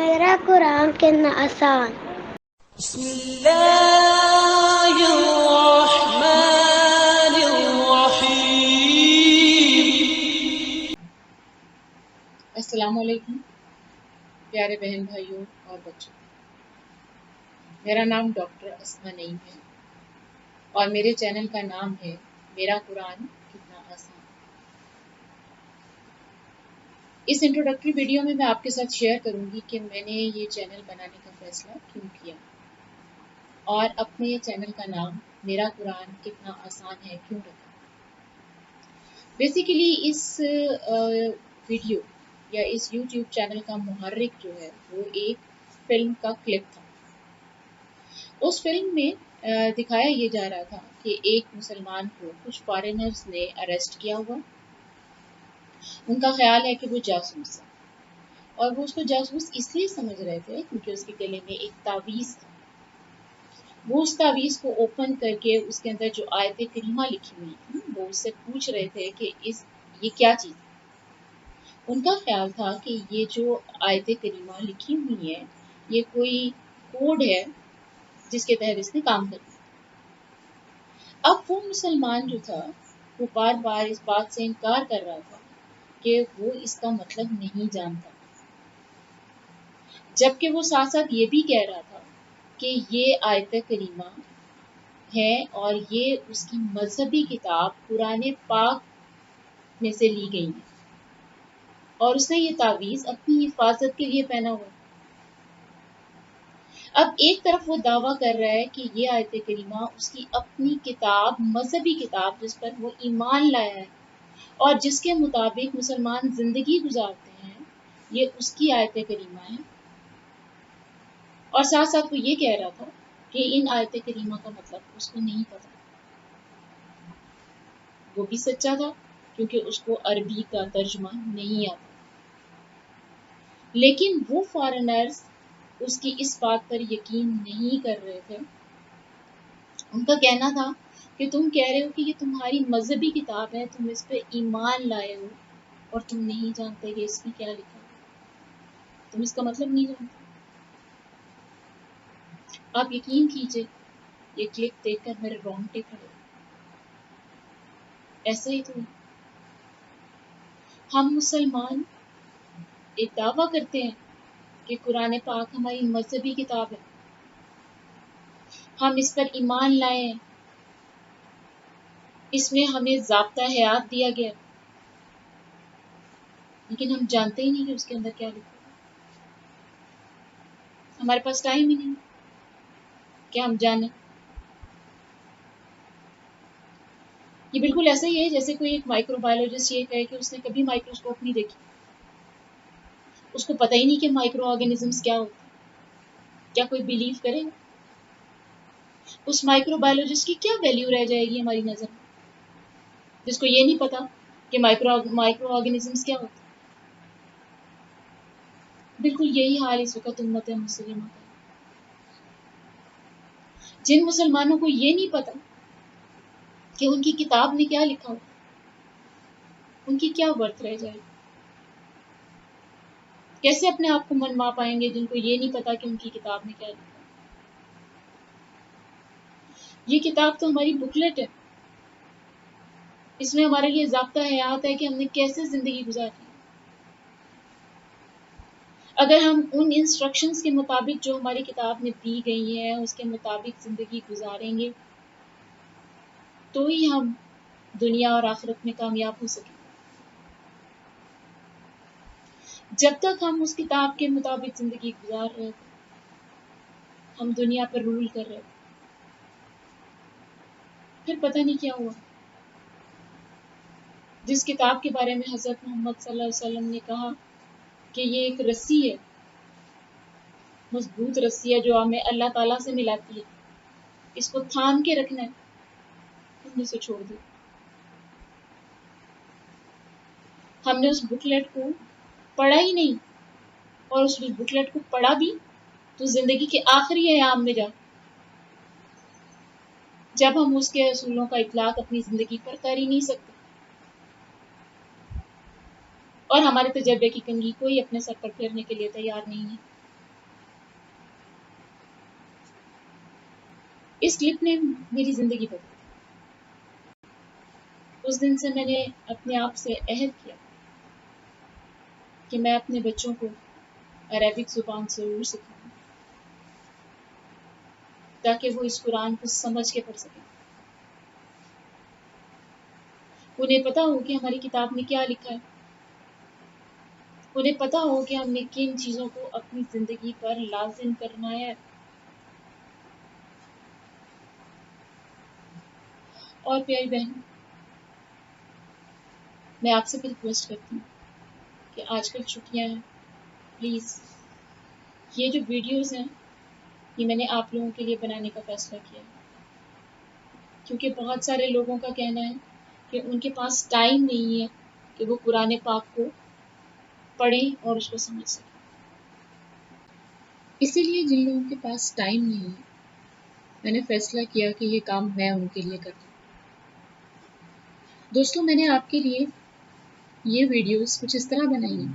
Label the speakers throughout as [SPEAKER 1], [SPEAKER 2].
[SPEAKER 1] میرا قرآن کتنا آسان.
[SPEAKER 2] بسم اللہ الرحمن الرحیم۔
[SPEAKER 3] السلام علیکم پیارے بہن بھائیوں اور بچوں، میرا نام ڈاکٹر اسما نعیم ہے اور میرے چینل کا نام ہے میرا قرآن کتنا آسان۔ اس انٹروڈکٹری ویڈیو میں آپ کے ساتھ شیئر کروں گی کہ میں نے یہ چینل بنانے کا فیصلہ کیوں کیا اور اپنے چینل کا نام میرا قرآن کتنا آسان ہے کیوں رکھا۔ بیسیکلی اس ویڈیو یا اس یوٹیوب چینل کا محرک جو ہے وہ ایک فلم کا کلپ تھا۔ اس فلم میں دکھایا یہ جا رہا تھا کہ ایک مسلمان کو کچھ فارینرز نے اریسٹ کیا ہوا۔ ان کا خیال ہے کہ وہ جاسوس ہے اور وہ اس کو جاسوس اس لیے سمجھ رہے تھے کیونکہ اس کے گلے میں ایک تعویذ تھا۔ وہ اس تعویذ کو اوپن کر کے اس کے اندر جو آیت کریمہ لکھی ہوئی تھی وہ اس سے پوچھ رہے تھے کہ یہ کیا چیز ہے۔ ان کا خیال تھا کہ یہ جو آیت کریمہ لکھی ہوئی ہے یہ کوئی کوڈ ہے جس کے تحت اس نے کام کرنا۔ اب وہ مسلمان جو تھا وہ بار بار اس بات سے انکار کر رہا تھا کہ وہ اس کا مطلب نہیں جانتا، جبکہ وہ ساتھ ساتھ یہ بھی کہہ رہا تھا کہ یہ آیت کریمہ ہے اور یہ اس کی مذہبی کتاب قرآن پاک میں سے لی گئی ہے اور اس نے یہ تعویذ اپنی حفاظت کے لیے پہنا ہوا۔ اب ایک طرف وہ دعویٰ کر رہا ہے کہ یہ آیت کریمہ اس کی اپنی کتاب، مذہبی کتاب جس پر وہ ایمان لایا ہے اور جس کے مطابق مسلمان زندگی گزارتے ہیں، یہ اس کی آیت کریمہ ہے، اور ساتھ ساتھ وہ یہ کہہ رہا تھا کہ ان آیت کریمہ کا مطلب اس کو نہیں پتا۔ وہ بھی سچا تھا کیونکہ اس کو عربی کا ترجمہ نہیں آتا، لیکن وہ فارنرز اس کی اس بات پر یقین نہیں کر رہے تھے۔ ان کا کہنا تھا کہ تم کہہ رہے ہو کہ یہ تمہاری مذہبی کتاب ہے، تم اس پہ ایمان لائے ہو اور تم نہیں جانتے کہ اس میں کیا لکھا ہے، تم اس کا مطلب نہیں جانتے۔ آپ یقین کیجئے یہ کلپ دیکھ کر میرے رونگٹے کھڑے ہوئے۔ ایسا ہی تو ہم مسلمان ایک دعویٰ کرتے ہیں کہ قرآن پاک ہماری مذہبی کتاب ہے، ہم اس پر ایمان لائے ہیں، اس میں ہمیں ضابطہ حیات دیا گیا، لیکن ہم جانتے ہی نہیں کہ اس کے اندر کیا لکھا ہے۔ ہمارے پاس ٹائم ہی نہیں کہ ہم جانیں۔ یہ بالکل ایسا ہی ہے جیسے کوئی ایک مائکرو بایولوجسٹ یہ کہے کہ اس نے کبھی مائکروسکوپ نہیں دیکھی، اس کو پتہ ہی نہیں کہ مائکرو آرگینزمز کیا ہوتے ہیں، کیا کوئی بیلیو کرے گا؟ اس مائکرو بایولوجسٹ کی کیا ویلیو رہ جائے گی ہماری نظر میں، جس کو یہ نہیں پتا کہ مائکرو آرگینزمز کیا ہوتے ہیں۔ بالکل یہی حال اس وقت امت مسلمہ کا ہے۔ جن مسلمانوں کو یہ نہیں پتا کہ ان کی کتاب میں کیا لکھا ہو، ان کی کیا ورتھ رہ جائے گی؟ کیسے اپنے آپ کو منوا پائیں گے جن کو یہ نہیں پتا کہ ان کی کتاب میں کیا لکھا ہے؟ یہ کتاب تو ہماری بکلیٹ ہے، اس میں ہمارے لیے ضابطہ حیات ہے کہ ہم نے کیسے زندگی گزاری۔ اگر ہم ان انسٹرکشنز کے مطابق جو ہماری کتاب میں دی گئی ہیں اس کے مطابق زندگی گزاریں گے تو ہی ہم دنیا اور آخرت میں کامیاب ہو سکیں۔ جب تک ہم اس کتاب کے مطابق زندگی گزار رہے تھے، ہم دنیا پر رول کر رہے تھے، پھر پتہ نہیں کیا ہوا۔ جس کتاب کے بارے میں حضرت محمد صلی اللہ علیہ وسلم نے کہا کہ یہ ایک رسی ہے، مضبوط رسی ہے جو ہمیں اللہ تعالیٰ سے ملاتی ہے، اس کو تھام کے رکھنا ہے، ہم نے اسے چھوڑ دیا۔ ہم نے اس بکلیٹ کو پڑھا ہی نہیں، اور اس بکلیٹ کو پڑھا بھی تو زندگی کے آخری ایام میں جب ہم اس کے اصولوں کا اطلاق اپنی زندگی پر کر ہی نہیں سکتے، اور ہمارے تجربے کی کنگھی کوئی اپنے سر پر پھیرنے کے لیے تیار نہیں ہے۔ اس کلپ نے میری زندگی بدل دی۔ اس دن سے میں نے اپنے آپ سے عہد کیا کہ میں اپنے بچوں کو عربک زبان ضرور سکھاؤں تاکہ وہ اس قرآن کو سمجھ کے پڑھ سکیں، انہیں پتہ ہو کہ ہماری کتاب میں کیا لکھا ہے، انہیں پتہ ہو کہ ہم نے کن چیزوں کو اپنی زندگی پر لازم کرنا ہے۔ اور پیاری بہن، میں آپ سے بھی ریکویسٹ کرتی ہوں کہ آج کل چھٹیاں ہیں، پلیز یہ جو ویڈیوز ہیں یہ میں نے آپ لوگوں کے لیے بنانے کا فیصلہ کیا ہے، کیونکہ بہت سارے لوگوں کا کہنا ہے کہ ان کے پاس ٹائم نہیں ہے کہ وہ قرآن پاک کو پڑھیں اور اس کو سمجھ سکیں۔ اسی لیے جن لوگوں کے پاس ٹائم نہیں ہے، میں نے فیصلہ کیا کہ یہ کام میں ان کے لیے کروں۔ دوستوں، میں نے آپ کے لیے یہ ویڈیوز کچھ اس طرح بنائی ہیں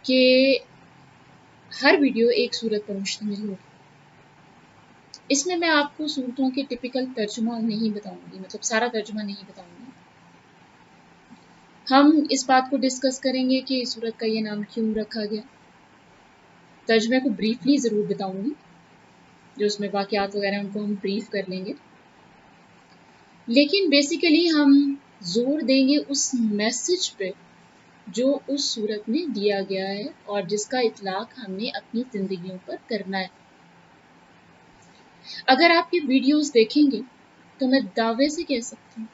[SPEAKER 3] کہ ہر ویڈیو ایک صورت پر مشتمل ہوگی۔ اس میں آپ کو صورتوں کے ٹپیکل ترجمہ نہیں بتاؤں گی، مطلب سارا ترجمہ نہیں بتاؤں گی۔ ہم اس بات کو ڈسکس کریں گے کہ اس صورت کا یہ نام کیوں رکھا گیا، ترجمے کو بریفلی ضرور بتاؤں گی، جو اس میں واقعات وغیرہ ان کو ہم بریف کر لیں گے، لیکن بیسیکلی ہم زور دیں گے اس میسج پہ جو اس صورت میں دیا گیا ہے اور جس کا اطلاق ہم نے اپنی زندگیوں پر کرنا ہے۔ اگر آپ یہ ویڈیوز دیکھیں گے تو میں دعوے سے کہہ سکتی ہوں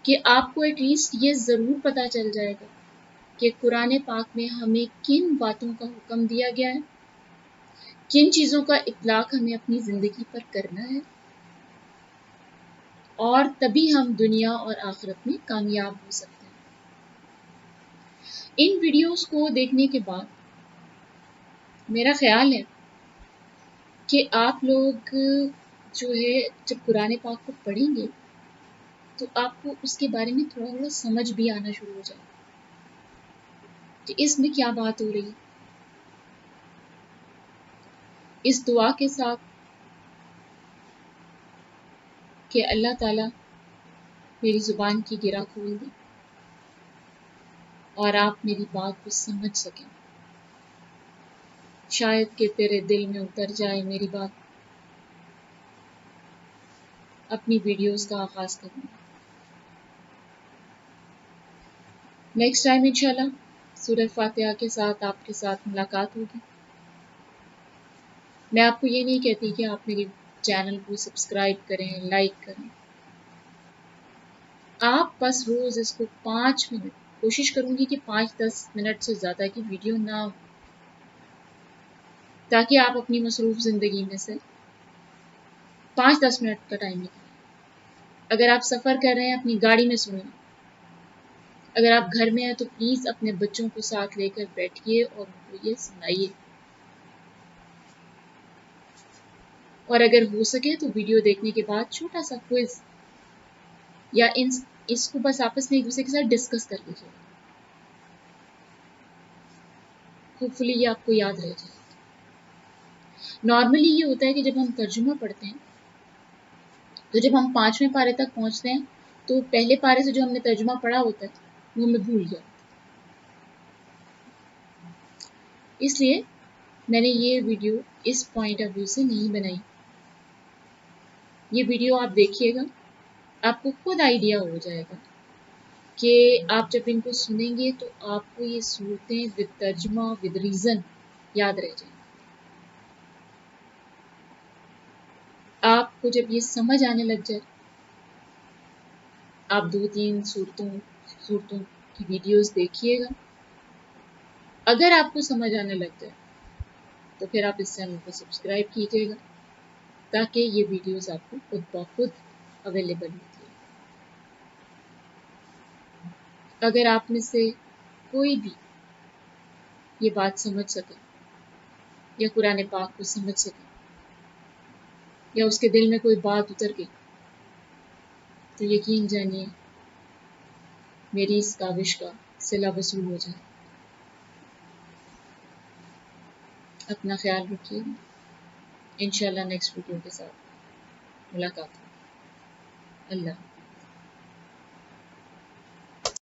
[SPEAKER 3] کہ آپ کو ایٹ لیسٹ یہ ضرور پتہ چل جائے گا کہ قرآن پاک میں ہمیں کن باتوں کا حکم دیا گیا ہے، کن چیزوں کا اطلاق ہمیں اپنی زندگی پر کرنا ہے، اور تبھی ہم دنیا اور آخرت میں کامیاب ہو سکتے ہیں۔ ان ویڈیوز کو دیکھنے کے بعد میرا خیال ہے کہ آپ لوگ جو ہے جب قرآن پاک کو پڑھیں گے تو آپ کو اس کے بارے میں تھوڑا تھوڑا سمجھ بھی آنا شروع ہو جائے کہ اس میں کیا بات ہو رہی ہے۔ اس دعا کے ساتھ کہ اللہ تعالیٰ میری زبان کی گرہ کھول دے اور آپ میری بات کو سمجھ سکیں، شاید کہ تیرے دل میں اتر جائے میری بات، اپنی ویڈیوز کا آغاز کروں۔ نیکسٹ ٹائم انشاءاللہ سورہ فاتحہ کے ساتھ آپ کے ساتھ ملاقات ہوگی۔ میں آپ کو یہ نہیں کہتی کہ آپ میری چینل کو سبسکرائب کریں، لائک کریں، آپ بس روز اس کو 5 منٹ، کوشش کروں گی کہ 5-10 منٹ سے زیادہ کی ویڈیو نہ ہو، تاکہ آپ اپنی مصروف زندگی میں سے 5-10 منٹ کا ٹائم نکالیں۔ اگر آپ سفر کر رہے ہیں اپنی گاڑی میں سنیں، اگر آپ گھر میں ہیں تو پلیز اپنے بچوں کو ساتھ لے کر بیٹھیے اور ان کو یہ سنائیے، اور اگر ہو سکے تو ویڈیو دیکھنے کے بعد چھوٹا سا کوئز یا اس کو بس آپس میں ایک دوسرے کے ساتھ ڈسکس کر لیجیے، ہوپ فلی یہ آپ کو یاد رہ جائے۔ نارملی یہ ہوتا ہے کہ جب ہم ترجمہ پڑھتے ہیں تو جب ہم 5ویں پارے تک پہنچتے ہیں تو پہلے پارے سے جو ہم نے ترجمہ پڑھا ہوتا ہے وہ ہمیں بھول گیا، اس لیے میں نے یہ ویڈیو اس پوائنٹ آف ویو سے نہیں بنائی۔ یہ ویڈیو آپ دیکھیے گا، آپ کو خود آئیڈیا ہو جائے گا کہ آپ جب ان کو سنیں گے تو آپ کو یہ صورتیں ود ترجمہ ود ریزن یاد رہ جائیں۔ آپ کو جب یہ سمجھ آنے لگ جائے، آپ 2-3 صورتوں کی ویڈیوز دیکھیے گا، اگر آپ کو سمجھ آنے لگ جائے تو پھر آپ اس چینل کو سبسکرائب کیجیے گا تاکہ یہ ویڈیوز آپ کو خود بخود اویلیبل ہوتی ہے۔ اگر آپ میں سے کوئی بھی یہ بات سمجھ سکے یا قرآن پاک کو سمجھ سکے یا اس کے دل میں کوئی بات اتر گئی تو یقین جانیے میری اس کاوش کا صلہ وصول ہو جائے۔ اپنا خیال رکھیے، انشاءاللہ نیکسٹ ویڈیو کے ساتھ ملاقات ہوگی۔ اللہ